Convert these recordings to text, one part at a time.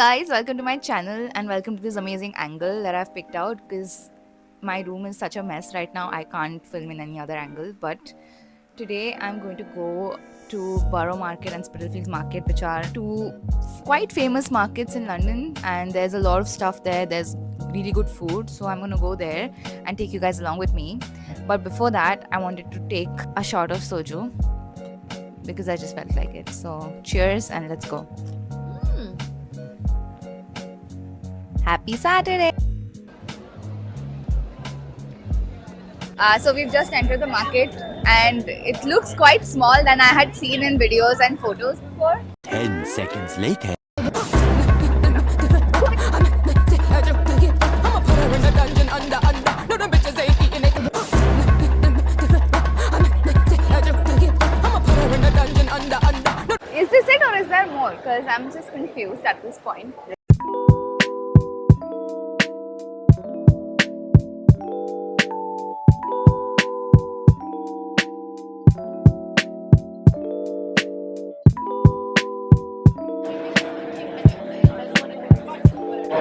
guys, welcome to my channel and welcome to this amazing angle that I've picked out because my room is such a mess right now. I can't film in any other angle, but today I'm going to go to Borough Market and Spitalfields Market, which are two quite famous markets in London, and there's a lot of stuff there. There's really good food, so I'm going to go there and take you guys along with me. But before that, I wanted to take a shot of soju because I just felt like it. So cheers and let's go. Happy Saturday! So we've just entered the market and it looks quite small than I had seen in videos and photos before. 10 seconds later. Is this it or is there more? Because I'm just confused at this point.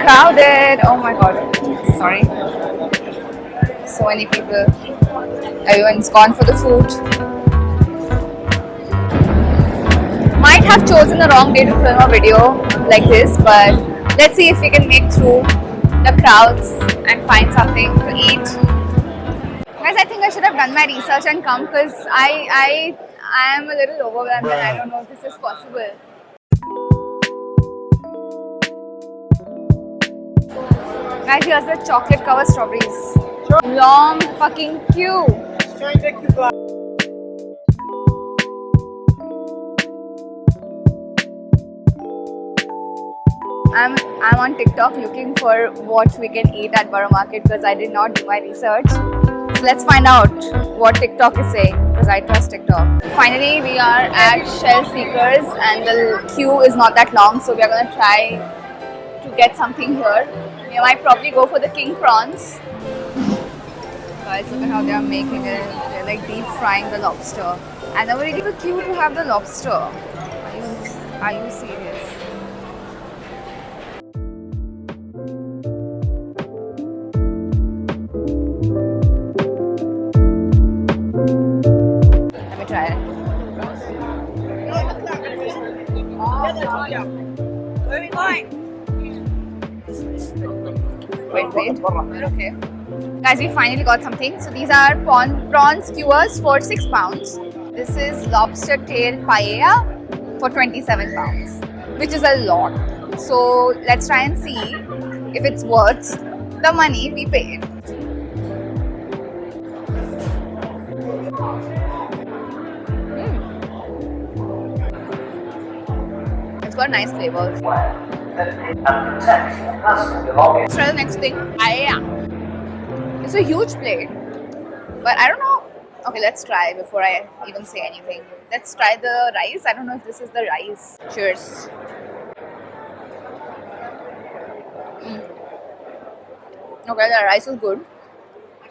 Crowded! Oh my god. Sorry. So many people. Everyone's gone for the food. Might have chosen the wrong day to film a video like this, but let's see if we can make through the crowds and find something to eat. Guys, I think I should have done my research and come because I am a little overwhelmed and I don't know if this is possible. Guys, here's the chocolate covered strawberries. Long fucking queue. I'm on TikTok looking for what we can eat at Borough Market because I did not do my research. So let's find out what TikTok is saying because I trust TikTok. Finally, we are at Shell Seekers and the queue is not that long, so we are gonna try to get something here. We might probably go for the king prawns. Guys, look at how they are making it. They're like deep frying the lobster. And they were really cute to have the lobster. Are you serious? Let me try it. Where are we going? Wait. Okay. Guys, we finally got something. So these are prawn skewers for £6. This is lobster tail paella for £27, which is a lot. So let's try and see if it's worth the money we paid. It's got nice flavors. Let's try the next thing. Paella. It's a huge plate, but I don't know. Okay, let's try before I even say anything. Let's try the rice. I don't know if this is the rice. Cheers. Okay, the rice is good.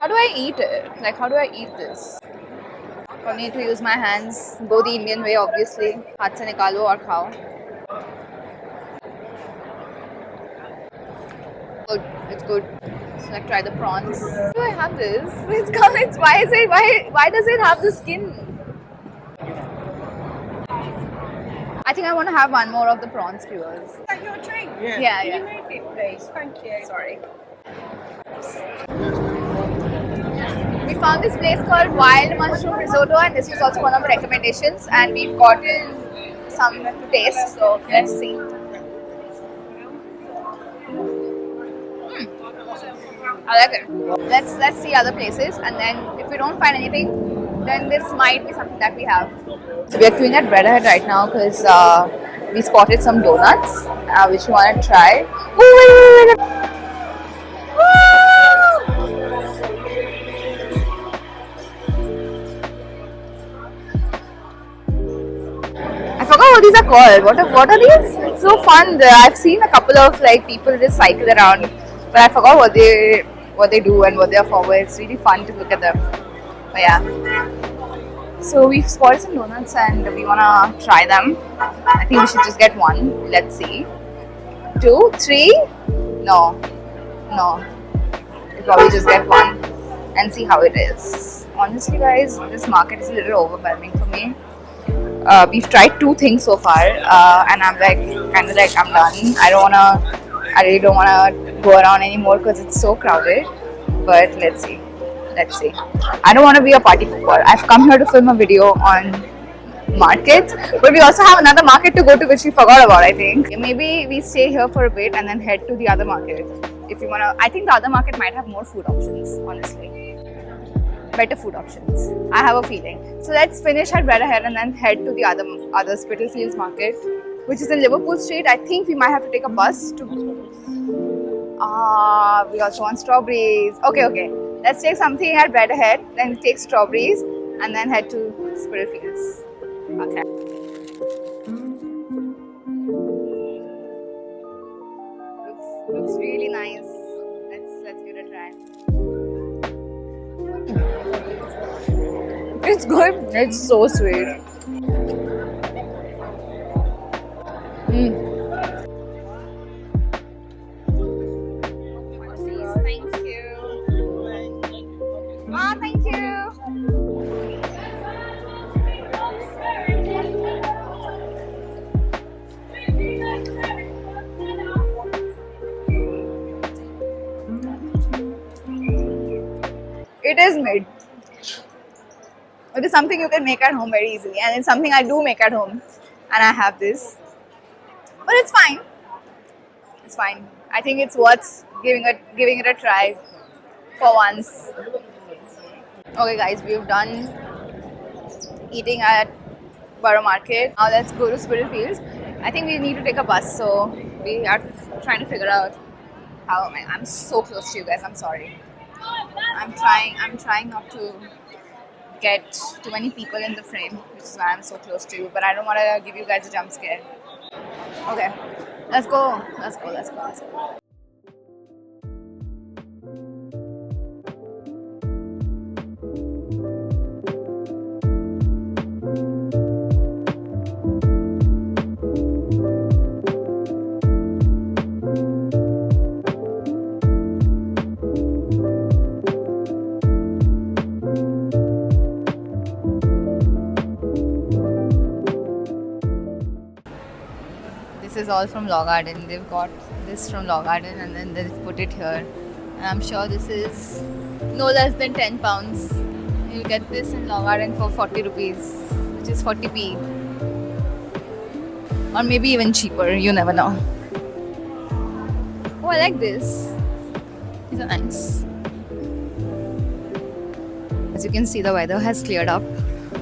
How do I eat it? Like, how do I eat this? For me to use my hands, go the Indian way, obviously. Haath se nikalo aur khao. Good. It's good. So let's try the prawns. Why do I have this? Why does it have the skin? I think I want to have one more of the prawn skewers. Is that your drink? Yeah. Can you move it, please? Thank you. Sorry. We found this place called Wild Mushroom Risotto and this was also one of the recommendations and we've gotten some to taste, so let's see. I like it. Let's see other places and then if we don't find anything, then this might be something that we have. So we are queuing at Bread Ahead right now because we spotted some donuts which we want to try. Wait. I forgot what these are called. What are these? It's so fun. I've seen a couple of like people just cycle around, but I forgot what they do and what they're for. It's really fun to look at them. But yeah. So we've spotted some donuts and we wanna try them. I think we should just get one. Let's see. 2, 3? No. No. We'll probably just get one and see how it is. Honestly, guys, this market is a little overwhelming for me. We've tried 2 things so far, and I'm like, kind of like, I'm done. I really don't wanna go around anymore because it's so crowded. But let's see. Let's see. I don't want to be a party pooper. I've come here to film a video on markets, but we also have another market to go to which we forgot about, I think. Maybe we stay here for a bit and then head to the other market. If you wanna, I think the other market might have more food options, honestly. Better food options. I have a feeling. So let's finish at Bread Ahead and then head to the other Spitalfields market, which is in Liverpool Street. I think we might have to take a bus to. We also want strawberries. Okay. Let's take something at Bread Ahead, then take strawberries, and then head to Spitalfields. Okay. Looks really nice. Let's give it a try. It's good. It's so sweet. Please, thank you. Thank you. It is mid. It is something you can make at home very easily, and it's something I do make at home, and I have this. But it's fine. It's fine. I think it's worth giving it a try for once. Okay, guys, we've done eating at Borough Market. Now let's go to Spitalfields. I think we need to take a bus, so we are trying to figure out how. I'm so close to you guys. I'm sorry. I'm trying not to get too many people in the frame, which is why I'm so close to you. But I don't want to give you guys a jump scare. Okay, let's go. This is all from Law Garden. They've got this from Law Garden and then they've put it here. And I'm sure this is no less than £10. You'll get this in Law Garden for 40 rupees, which is 40p. Or maybe even cheaper, you never know. Oh, I like this. These are nice. As you can see, the weather has cleared up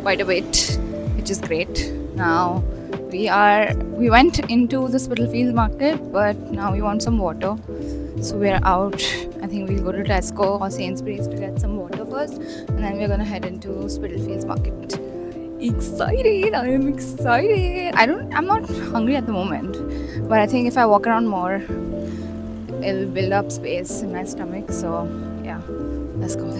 quite a bit, which is great. Now we went into the Spitalfields market, but now we want some water. So we're out. I think we'll go to Tesco or Sainsbury's to get some water first, and then we're gonna head into Spitalfields market. Excited! I am excited. I'm not hungry at the moment, but I think if I walk around more, it'll build up space in my stomach. So yeah, let's go.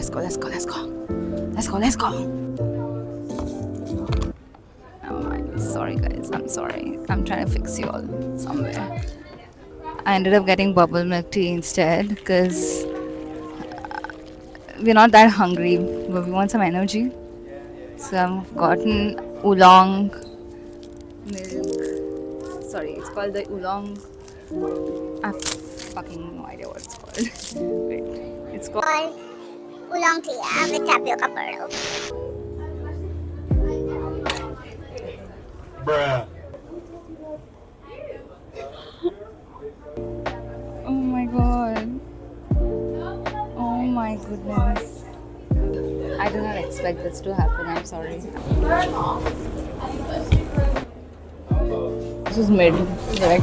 Sorry guys, I'm sorry. I'm trying to fix you all somewhere. I ended up getting bubble milk tea instead because we're not that hungry, but we want some energy. So I've gotten oolong milk. Sorry, it's called the oolong. I have fucking no idea what it's called. Wait, it's called oolong tea with tapioca pearls. Bruh. Oh my god. Oh my goodness. I did not expect this to happen. I'm sorry. This is mid. Like,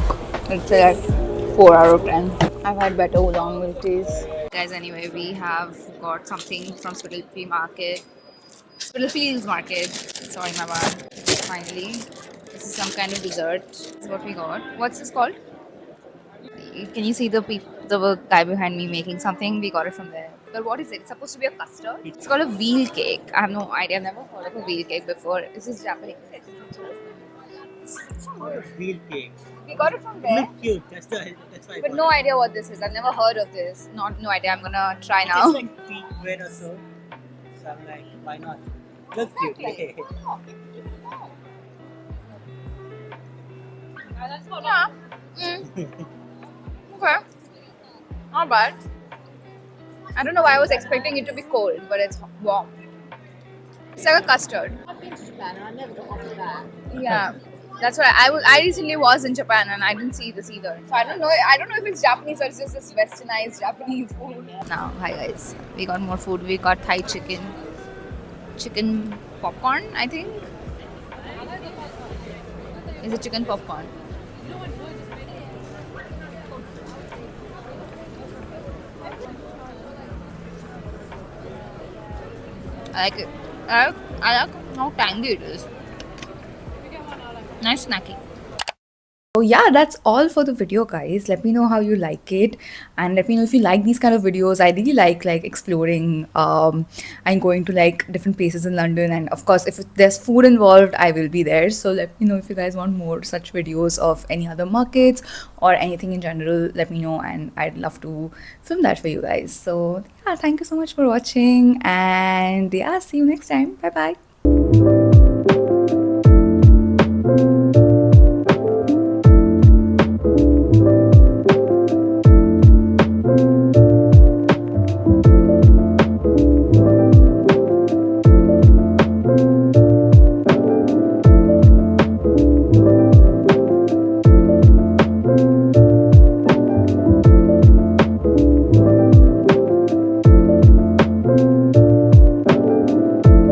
it's like 4 out of 10. I've had better oolong milk teas. Guys, anyway, we have got something from Spitalfields Market. Sorry, my bad. Finally, this is some kind of dessert. This is what we got. What's this called? Can you see the guy behind me making something? We got it from there. But what is it? It's supposed to be a custard. It's called a veal cake. I have no idea. I've never heard of a veal cake before. This is Japanese. Oh, it's real cakes. We got it from there. Look cute. That's why. I But bought no it. idea what this is. I've never heard of this. No idea. I'm gonna try It's now. like wheat bread or so. So I'm like, why not? Looks cute. Yeah. Mm. Okay. Not bad. I don't know why I was expecting it to be cold, but it's warm. It's like a custard. I've been to Japan and I never got offered that. Yeah. That's why I recently was in Japan and I didn't see this either. So I don't know if it's Japanese or it's just this westernized Japanese food. Now, hi guys. We got more food. We got Thai chicken. Chicken popcorn, I think. Is it chicken popcorn? I like it. I like how tangy it is. Nice snacky. So yeah, that's all for the video, guys. Let me know how you like it, and let me know if you like these kind of videos. I really like exploring and going to like different places in London, and of course if there's food involved, I will be there. So let me know if you guys want more such videos of any other markets or anything in general. Let me know, and I'd love to film that for you guys. So yeah, thank you so much for watching, and yeah, see you next time. Bye bye.